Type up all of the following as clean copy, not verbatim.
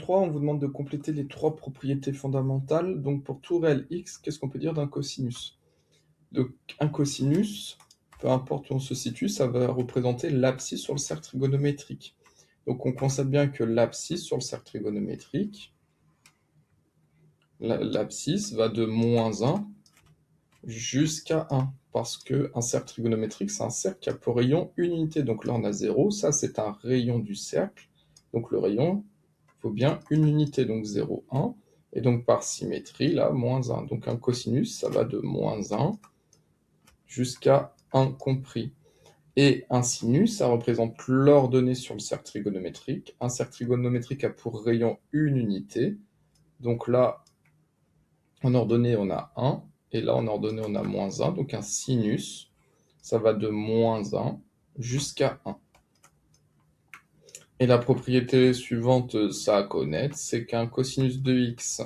3, on vous demande de compléter les 3 propriétés fondamentales. Donc pour tout réel x, qu'est-ce qu'on peut dire d'un cosinus? Donc un cosinus, peu importe où on se situe, ça va représenter l'abscisse sur le cercle trigonométrique. Donc on constate bien que l'abscisse sur le cercle trigonométrique, l'abscisse va de -1 jusqu'à 1, parce qu'un cercle trigonométrique, c'est un cercle qui a pour rayon une unité. Donc là, on a 0, ça c'est un rayon du cercle. Donc le rayon, il faut bien une unité, donc 0, 1. Et donc par symétrie, là, -1. Donc un cosinus, ça va de -1 jusqu'à 1 compris. Et un sinus, ça représente l'ordonnée sur le cercle trigonométrique. Un cercle trigonométrique a pour rayon une unité. Donc là, en ordonnée, on a 1. Et là, en ordonnée, on a -1. Donc un sinus, ça va de -1 jusqu'à 1. Et la propriété suivante, ça à connaître, c'est qu'un cosinus de x,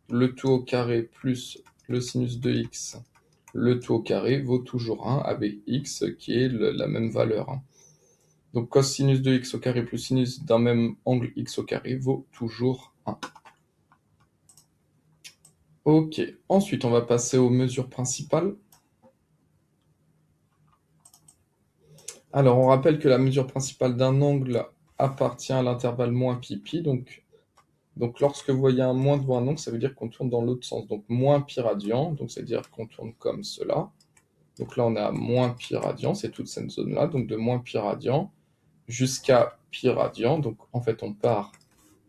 le tout au carré plus le sinus de x, le tout au carré vaut toujours 1 avec x qui est la même valeur. Donc cosinus de x au carré plus sinus d'un même angle x au carré vaut toujours 1. Ok, ensuite on va passer aux mesures principales. Alors on rappelle que la mesure principale d'un angle appartient à l'intervalle moins pi pi, donc lorsque vous voyez un moins devant un angle, ça veut dire qu'on tourne dans l'autre sens. Donc moins pi radian, donc c'est-à-dire qu'on tourne comme cela. Donc là on est à moins pi radian, c'est toute cette zone-là, donc de moins pi radian jusqu'à pi radian. Donc en fait on part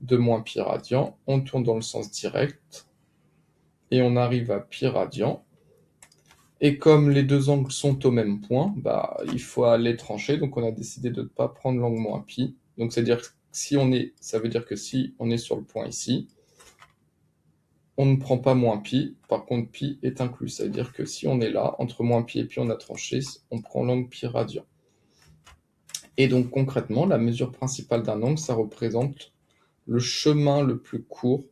de moins pi radian, on tourne dans le sens direct, et on arrive à pi radian. Et comme les deux angles sont au même point, il faut aller trancher, donc on a décidé de ne pas prendre l'angle moins pi. Donc c'est-à-dire ça veut dire que si on est sur le point ici, on ne prend pas moins pi, par contre pi est inclus. Ça veut dire que si on est là, entre moins pi et pi on a tranché, on prend l'angle pi radian. Et donc concrètement, la mesure principale d'un angle, ça représente le chemin le plus court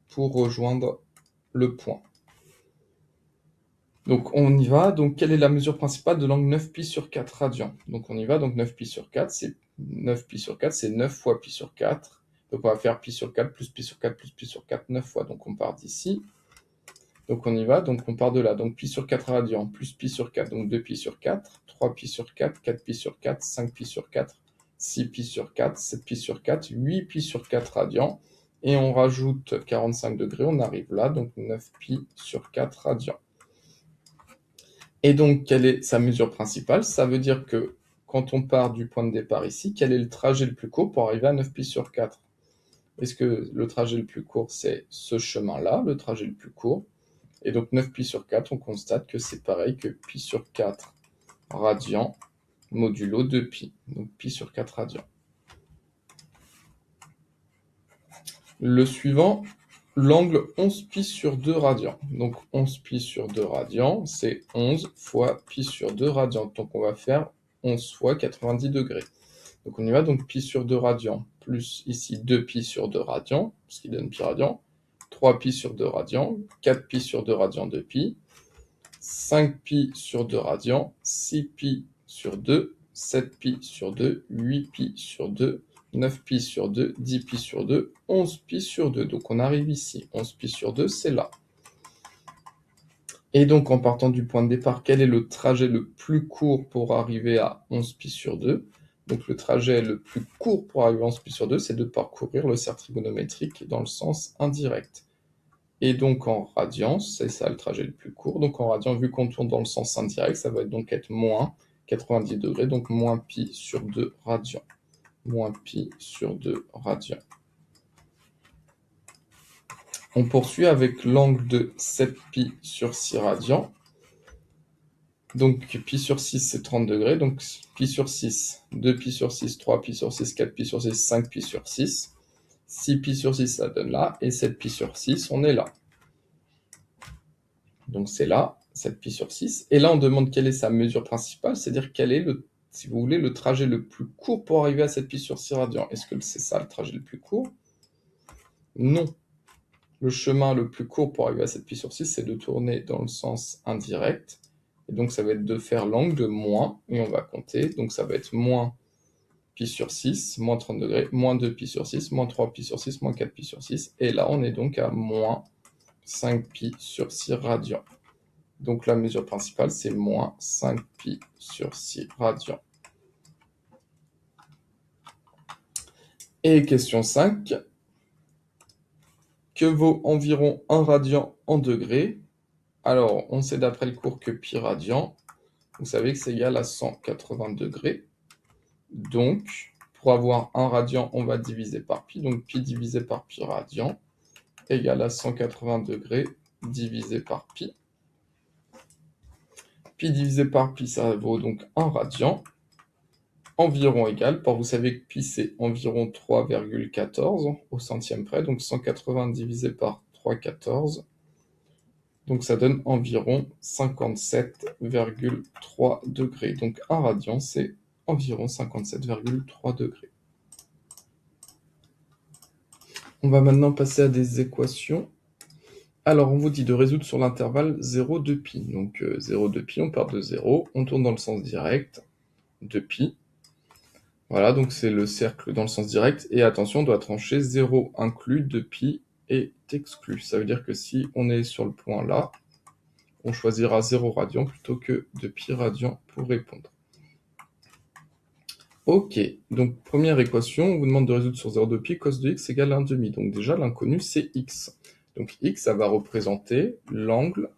pour rejoindre le point. Donc on y va, donc quelle est la mesure principale de l'angle 9pi sur 4 radians? Donc on y va, donc 9pi sur 4, c'est 9pi sur 4, c'est 9 fois pi sur 4. Donc on va faire pi sur 4 plus pi sur 4 plus pi sur 4, 9 fois. Donc on part d'ici. Donc on y va, donc on part de là. Donc pi sur 4 radians plus pi sur 4, donc 2pi sur 4, 3pi sur 4, 4pi sur 4, 5pi sur 4, 6pi sur 4, 7pi sur 4, 8pi sur 4 radians. Et on rajoute 45 degrés, on arrive là, donc 9pi sur 4 radians. Et donc, quelle est sa mesure principale? Ça veut dire que quand on part du point de départ ici, quel est le trajet le plus court pour arriver à 9pi sur 4? Est-ce que le trajet le plus court, c'est ce chemin-là, le trajet le plus court? Et donc 9pi sur 4, on constate que c'est pareil que pi sur 4 radians modulo 2pi. Donc pi sur 4 radians. Le suivant, l'angle 11pi sur 2 radians. Donc 11pi sur 2 radians, c'est 11 fois pi sur 2 radians. Donc on va faire 11 fois 90 degrés. Donc on y va, donc pi sur 2 radians, plus ici 2pi sur 2 radians, ce qui donne pi radian, 3pi sur 2 radians, 4pi sur 2 radians de pi, 5pi sur 2 radians, 6pi sur 2, 7pi sur 2, 8pi sur 2, 9pi sur 2, 10pi sur 2, 11pi sur 2. Donc on arrive ici. 11pi sur 2, c'est là. Et donc en partant du point de départ, quel est le trajet le plus court pour arriver à 11pi sur 2? Donc le trajet le plus court pour arriver à 11pi sur 2, c'est de parcourir le cercle trigonométrique dans le sens indirect. Et donc en radians, c'est ça le trajet le plus court. Donc en radians, vu qu'on tourne dans le sens indirect, ça va donc être moins 90 degrés, donc moins pi sur 2 radians. Moins pi sur 2 radians. On poursuit avec l'angle de 7pi sur 6 radians. Donc pi sur 6, c'est 30 degrés. Donc pi sur 6, 2pi sur 6, 3pi sur 6, 4pi sur 6, 5pi sur 6. 6pi sur 6, ça donne là. Et 7pi sur 6, on est là. Donc c'est là, 7pi sur 6. Et là, on demande quelle est sa mesure principale, c'est-à-dire quel est, si vous voulez, le trajet le plus court pour arriver à 7pi sur 6 radians. Est-ce que c'est ça le trajet le plus court? Non. Le chemin le plus court pour arriver à 7pi sur 6, c'est de tourner dans le sens indirect. Et donc ça va être de faire l'angle de moins, et on va compter. Donc ça va être moins pi sur 6, moins 30 degrés, moins 2 pi sur 6, moins 3 pi sur 6, moins 4 pi sur 6. Et là, on est donc à moins 5 pi sur 6 radians. Donc la mesure principale, c'est moins 5 pi sur 6 radians. Et question 5. Que vaut environ 1 radian en degrés? Alors, on sait d'après le cours que pi radian, vous savez que c'est égal à 180 degrés. Donc, pour avoir 1 radian, on va diviser par pi. Donc, pi divisé par pi radian égale à 180 degrés divisé par pi. Pi divisé par pi, ça vaut donc 1 radian. Environ égale, vous savez que pi c'est environ 3,14 au centième près, donc 180 divisé par 3,14. Donc ça donne environ 57,3 degrés. Donc 1 radian, c'est environ 57,3 degrés. On va maintenant passer à des équations. Alors, on vous dit de résoudre sur l'intervalle 0, 2 pi. Donc 0, 2 pi, on part de 0, on tourne dans le sens direct, 2 pi. Voilà, donc c'est le cercle dans le sens direct. Et attention, on doit trancher 0 inclus, 2 pi est exclu. Ça veut dire que si on est sur le point là, on choisira 0 radian plutôt que 2 pi radian pour répondre. Ok, donc première équation, on vous demande de résoudre sur 0,2 pi, cos de x égale 1,5. Donc déjà, l'inconnu, c'est x. Donc x, ça va représenter l'angle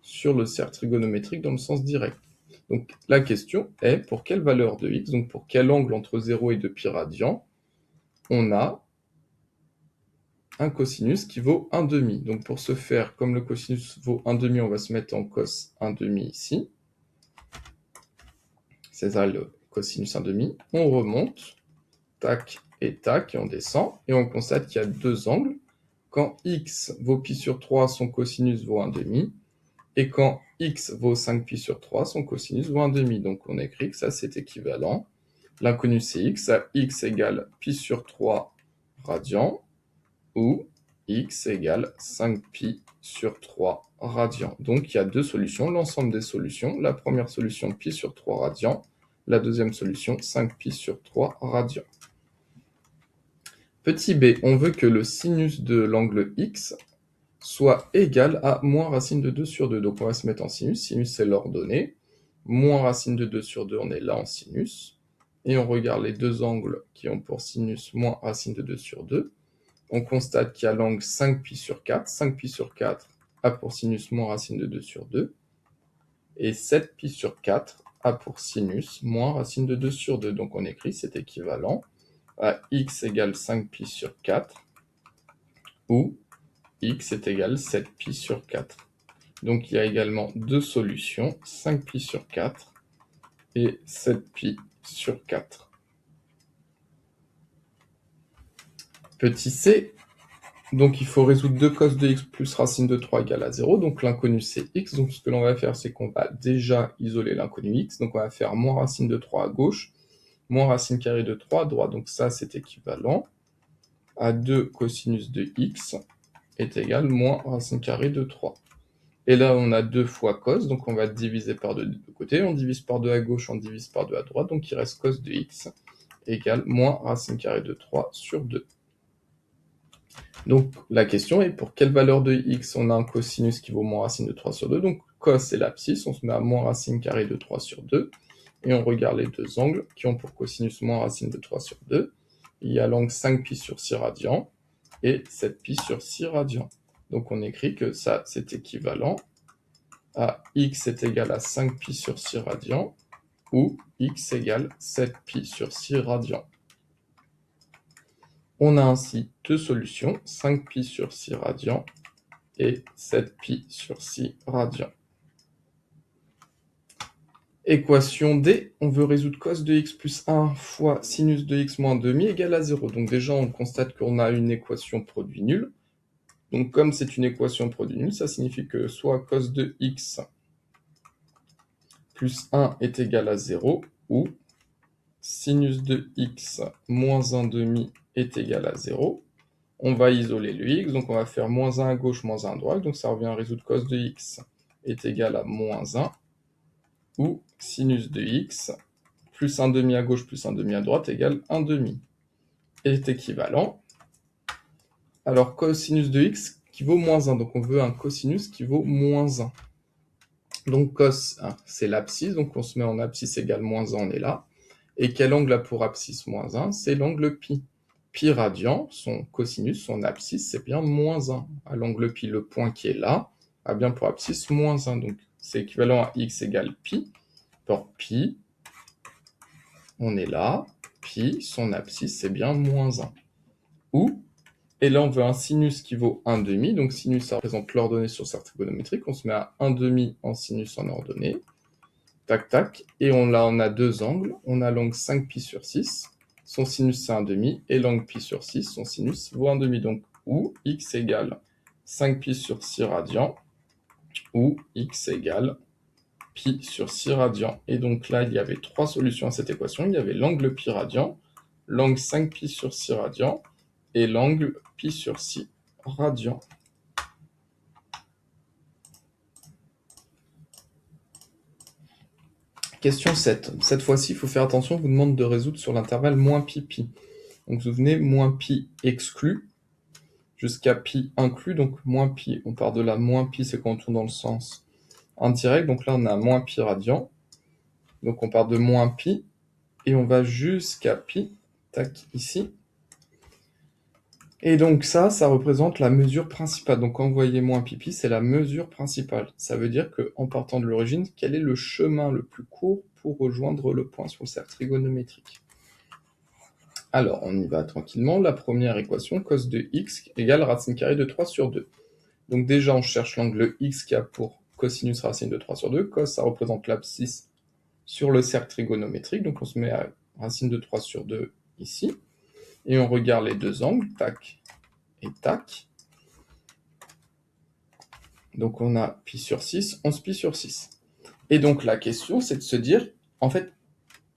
sur le cercle trigonométrique dans le sens direct. Donc la question est, pour quelle valeur de x, donc pour quel angle entre 0 et 2 pi radian, on a un cosinus qui vaut 1,5. Donc pour ce faire, comme le cosinus vaut 1,5, on va se mettre en cos 1,5 ici. C'est ça le cosinus 1,5. On remonte, tac et tac, et on descend, et on constate qu'il y a deux angles. Quand x vaut pi sur 3, son cosinus vaut 1,5, et quand x vaut 5 pi sur 3, son cosinus vaut 1,5. Donc on écrit que ça c'est équivalent. L'inconnu c'est x, à x égale pi sur 3 radians, ou x égale 5 pi sur 3 radians. Donc il y a deux solutions, l'ensemble des solutions. La première solution, pi sur 3 radians. La deuxième solution, 5 pi sur 3 radians. Petit b, on veut que le sinus de l'angle x soit égal à moins racine de 2 sur 2. Donc on va se mettre en sinus. Sinus, c'est l'ordonnée. Moins racine de 2 sur 2, on est là en sinus. Et on regarde les deux angles qui ont pour sinus moins racine de 2 sur 2. On constate qu'il y a l'angle 5π sur 4. 5π sur 4 a pour sinus moins racine de 2 sur 2. Et 7π sur 4 a pour sinus moins racine de 2 sur 2. Donc on écrit cet équivalent à x égale 5π sur 4 ou x est égal 7π sur 4. Donc il y a également deux solutions, 5π sur 4 et 7π sur 4. Petit c, donc il faut résoudre 2 cos de x plus racine de 3 égale à 0. Donc l'inconnu c'est x. Donc ce que l'on va faire, c'est qu'on va déjà isoler l'inconnu x. Donc on va faire moins racine de 3 à gauche, moins racine carrée de 3 à droite. Donc ça c'est équivalent à 2 cosinus de x est égal moins racine carrée de 3. Et là on a 2 fois cos, donc on va diviser par 2 de deux côtés. On divise par 2 à gauche, on divise par 2 à droite. Donc il reste cos de x égale moins racine carrée de 3 sur 2. Donc la question est pour quelle valeur de x on a un cosinus qui vaut moins racine de 3 sur 2. Donc cos c'est l'abscisse, on se met à moins racine carrée de 3 sur 2. Et on regarde les deux angles qui ont pour cosinus moins racine de 3 sur 2. Il y a l'angle 5π sur 6 radians et 7π sur 6 radians. Donc on écrit que ça c'est équivalent à x est égal à 5π sur 6 radians ou x égale 7π sur 6 radians. On a ainsi deux solutions, 5π sur 6 radians et 7π sur 6 radians. Équation D, on veut résoudre cos de x plus 1 fois sinus de x moins 1/2 égale à 0. Donc déjà, on constate qu'on a une équation produit nul. Donc comme c'est une équation produit nul, ça signifie que soit cos de x plus 1 est égal à 0, ou sinus de x moins 1/2 est égal à 0. On va isoler le x, donc on va faire moins 1 à gauche, moins 1 à droite. Donc ça revient à résoudre cos de x est égal à moins 1, ou sinus de x plus 1 demi à gauche plus 1 demi à droite égale 1 demi, est équivalent. Alors, cosinus de x qui vaut moins 1, donc on veut un cosinus qui vaut moins 1. Donc cos, c'est l'abscisse, donc on se met en abscisse égale moins 1, on est là. Et quel angle a pour abscisse moins 1? C'est l'angle pi. Pi radian, son cosinus, son abscisse, c'est bien moins 1. À l'angle pi, le point qui est là, a bien pour abscisse moins 1. Donc c'est équivalent à x égale pi. Pour pi, on est là. Pi, son abscisse, c'est bien moins 1. Ou, et là on veut un sinus qui vaut 1 demi. Donc sinus, ça représente l'ordonnée sur cercle trigonométrique. On se met à 1 demi en sinus en ordonnée. Tac, tac. Et on a deux angles. On a l'angle 5pi sur 6. Son sinus, c'est 1 demi. Et l'angle pi sur 6, son sinus vaut 1 demi. Donc, ou x égale 5pi sur 6 radians, ou x égale pi sur 6 radians. Et donc là, il y avait trois solutions à cette équation. Il y avait l'angle pi radian, l'angle 5pi sur 6 radians, et l'angle pi sur 6 radians. Question 7. Cette fois-ci, il faut faire attention, on vous demande de résoudre sur l'intervalle moins pi pi. Donc vous vous souvenez, moins pi exclu jusqu'à pi inclus, donc moins pi. On part de là, moins pi, c'est quand on tourne dans le sens indirect. Donc là, on a moins pi radian. Donc on part de moins pi et on va jusqu'à pi, tac, ici. Et donc ça représente la mesure principale. Donc quand vous voyez moins pi pi, c'est la mesure principale. Ça veut dire qu'en partant de l'origine, quel est le chemin le plus court pour rejoindre le point sur le cercle trigonométrique? Alors, on y va tranquillement. La première équation, cos de x égale racine carrée de 3 sur 2. Donc déjà, on cherche l'angle x qui a pour cosinus racine de 3 sur 2. Cos, ça représente l'abscisse sur le cercle trigonométrique. Donc on se met à racine de 3 sur 2 ici. Et on regarde les deux angles, tac et tac. Donc on a pi sur 6, 11 pi sur 6. Et donc la question, c'est de se dire, en fait,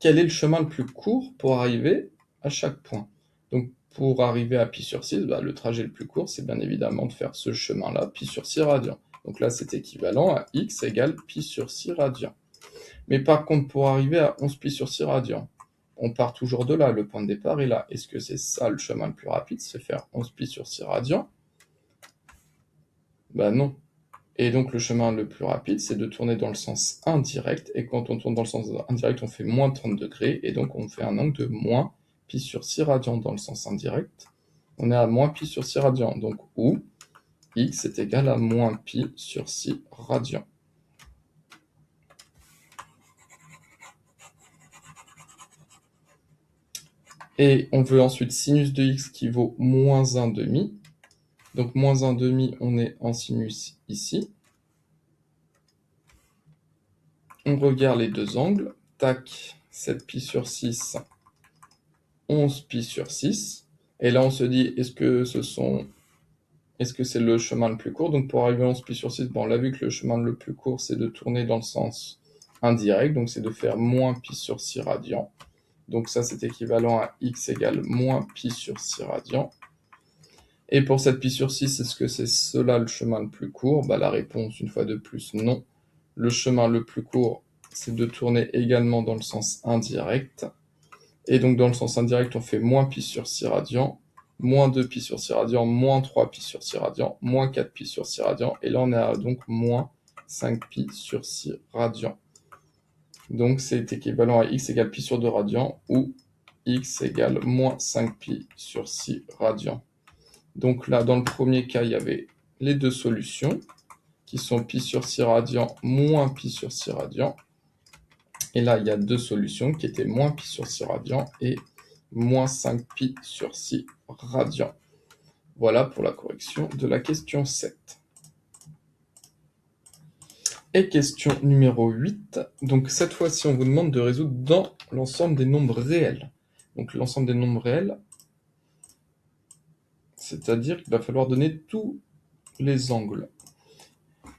quel est le chemin le plus court pour arriver à chaque point? Donc pour arriver à pi sur 6, le trajet le plus court, c'est bien évidemment de faire ce chemin-là, pi sur 6 radians. Donc là, c'est équivalent à x égale pi sur 6 radians. Mais par contre, pour arriver à 11 pi sur 6 radians, on part toujours de là, le point de départ est là. Est-ce que c'est ça le chemin le plus rapide, c'est faire 11 pi sur 6 radians? Non. Et donc le chemin le plus rapide, c'est de tourner dans le sens indirect. Et quand on tourne dans le sens indirect, on fait moins 30 degrés. Et donc on fait un angle de moins pi sur 6 radians dans le sens indirect. On est à moins pi sur 6 radians. Donc où x est égal à moins pi sur 6 radians. Et on veut ensuite sinus de x qui vaut moins 1 demi. Donc moins 1 demi, on est en sinus ici. On regarde les deux angles. Tac, 7 pi sur 6, 11 pi sur 6. Et là, on se dit, est-ce que c'est le chemin le plus court? Donc pour arriver à 11 pi sur 6, on l'a vu que le chemin le plus court, c'est de tourner dans le sens indirect. Donc c'est de faire moins pi sur 6 radians. Donc ça, c'est équivalent à x égale moins pi sur 6 radians. Et pour 7 pi sur 6, est-ce que c'est cela le chemin le plus court? La réponse, une fois de plus, non. Le chemin le plus court, c'est de tourner également dans le sens indirect. Et donc dans le sens indirect, on fait moins pi sur 6 radians, moins 2 pi sur 6 radians, moins 3 pi sur 6 radians, moins 4 pi sur 6 radians. Et là, on est à donc moins 5 pi sur 6 radians. Donc c'est équivalent à x égale pi sur 2 radians, ou x égale moins 5 pi sur 6 radians. Donc là, dans le premier cas, il y avait les deux solutions, qui sont pi sur 6 radians, moins pi sur 6 radians. Et là, il y a deux solutions qui étaient moins pi sur 6 radians et moins 5 pi sur 6 radians. Voilà pour la correction de la question 7. Et question numéro 8. Donc cette fois-ci, on vous demande de résoudre dans l'ensemble des nombres réels. Donc l'ensemble des nombres réels, c'est-à-dire qu'il va falloir donner tous les angles.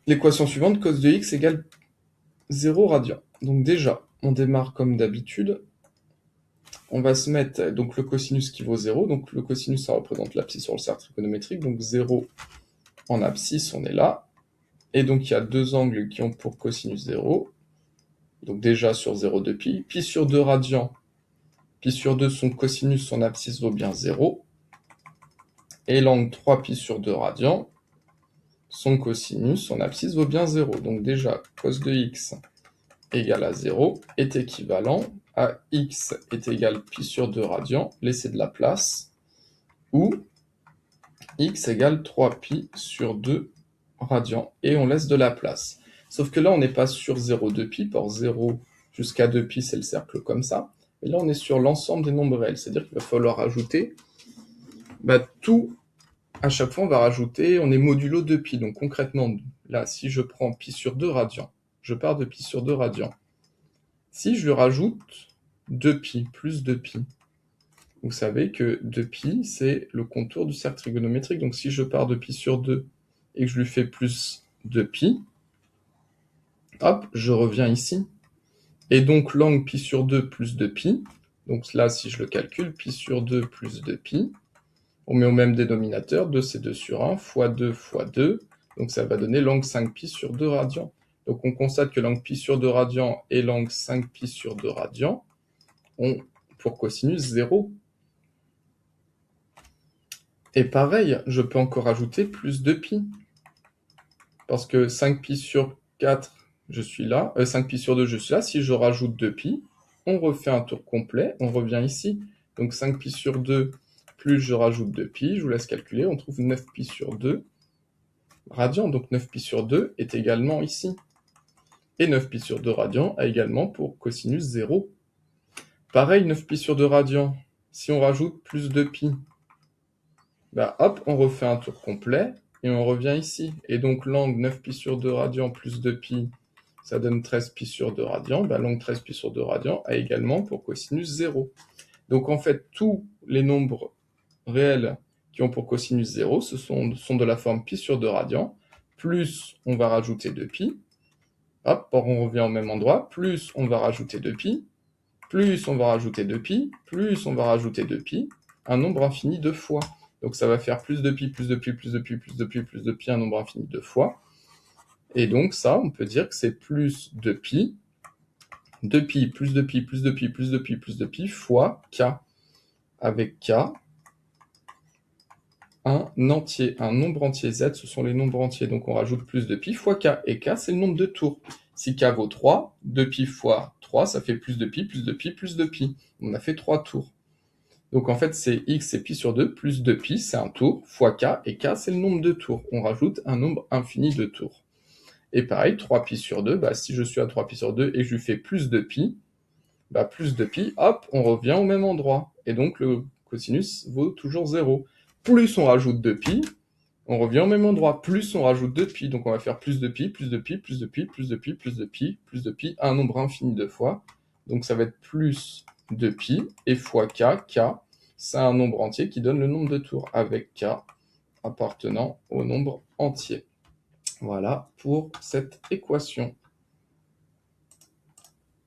L'équation suivante, cos de x égale 0 radian. Donc déjà, on démarre comme d'habitude. On va se mettre donc le cosinus qui vaut 0. Donc le cosinus, ça représente l'abscisse sur le cercle trigonométrique. Donc 0 en abscisse, on est là. Et donc il y a deux angles qui ont pour cosinus 0. Donc déjà sur 0,2 pi. Pi sur 2 radians. Pi sur 2, son cosinus, son abscisse vaut bien 0. Et l'angle 3 pi sur 2 radians. Son cosinus, son abscisse vaut bien 0. Donc déjà, cos de x égale à 0 est équivalent à x est égal pi sur 2 radians, laissez de la place, ou x égale 3 pi sur 2 radians, et on laisse de la place. Sauf que là, on n'est pas sur 0,2 pi, pour 0 jusqu'à 2 pi, c'est le cercle comme ça, et là, on est sur l'ensemble des nombres réels, c'est-à-dire qu'il va falloir ajouter tout. À chaque fois, on va rajouter, on est modulo 2 pi. Donc concrètement, là, si je prends pi sur 2 radians, je pars de pi sur 2 radians. Si je rajoute 2 pi plus 2 pi, vous savez que 2 pi, c'est le contour du cercle trigonométrique. Donc si je pars de pi sur 2 et que je lui fais plus 2 pi, hop, je reviens ici. Et donc l'angle pi sur 2 plus 2 pi, donc là, si je le calcule, pi sur 2 plus 2 pi, on met au même dénominateur, 2 c'est 2 sur 1, fois 2 fois 2, donc ça va donner l'angle 5pi sur 2 radians. Donc on constate que l'angle pi sur 2 radians et l'angle 5pi sur 2 radians ont pour cosinus 0. Et pareil, je peux encore ajouter plus 2pi. Parce que 5pi sur 4, je suis là, 5pi sur 2, je suis là. Si je rajoute 2pi, on refait un tour complet, on revient ici. Donc 5pi sur 2, plus je rajoute 2pi, je vous laisse calculer, on trouve 9pi sur 2 radians. Donc 9pi sur 2 est également ici. Et 9pi sur 2 radians a également pour cosinus 0. Pareil, 9pi sur 2 radians, si on rajoute plus 2pi, hop, on refait un tour complet et on revient ici. Et donc l'angle 9pi sur 2 radians plus 2pi, ça donne 13pi sur 2 radians. L'angle 13pi sur 2 radians a également pour cosinus 0. Donc en fait, tous les nombres réels qui ont pour cosinus 0 sont de la forme pi sur 2 radians, plus on va rajouter 2pi, hop, on revient au même endroit, plus on va rajouter 2pi, plus on va rajouter 2pi, plus on va rajouter 2pi, un nombre infini de fois. Donc ça va faire plus de pi, plus de pi, plus de pi, plus de pi, plus de pi, un nombre infini de fois. Et donc ça, on peut dire que c'est plus de pi, 2pi, plus de pi, plus de pi, plus de pi, plus de pi, fois k. Avec k, un entier, un nombre entier. Z, ce sont les nombres entiers. Donc on rajoute plus de pi fois k. Et k, c'est le nombre de tours. Si k vaut 3, 2pi fois 3, ça fait plus de pi, plus de pi, plus de pi. On a fait 3 tours. Donc en fait, c'est x, c'est pi sur 2, plus 2pi, c'est un tour, fois k, et k, c'est le nombre de tours. On rajoute un nombre infini de tours. Et pareil, 3pi sur 2, si je suis à 3pi sur 2 et que je lui fais plus de pi, plus de pi, hop, on revient au même endroit. Et donc le cosinus vaut toujours 0. Plus on rajoute 2pi, on revient au même endroit. Plus on rajoute 2pi, donc on va faire plus de pi, plus de pi, plus de pi, plus de pi, plus de pi, plus de pi, un nombre infini de fois. Donc ça va être plus de pi et fois k. K, c'est un nombre entier qui donne le nombre de tours avec k appartenant au nombre entier. Voilà pour cette équation.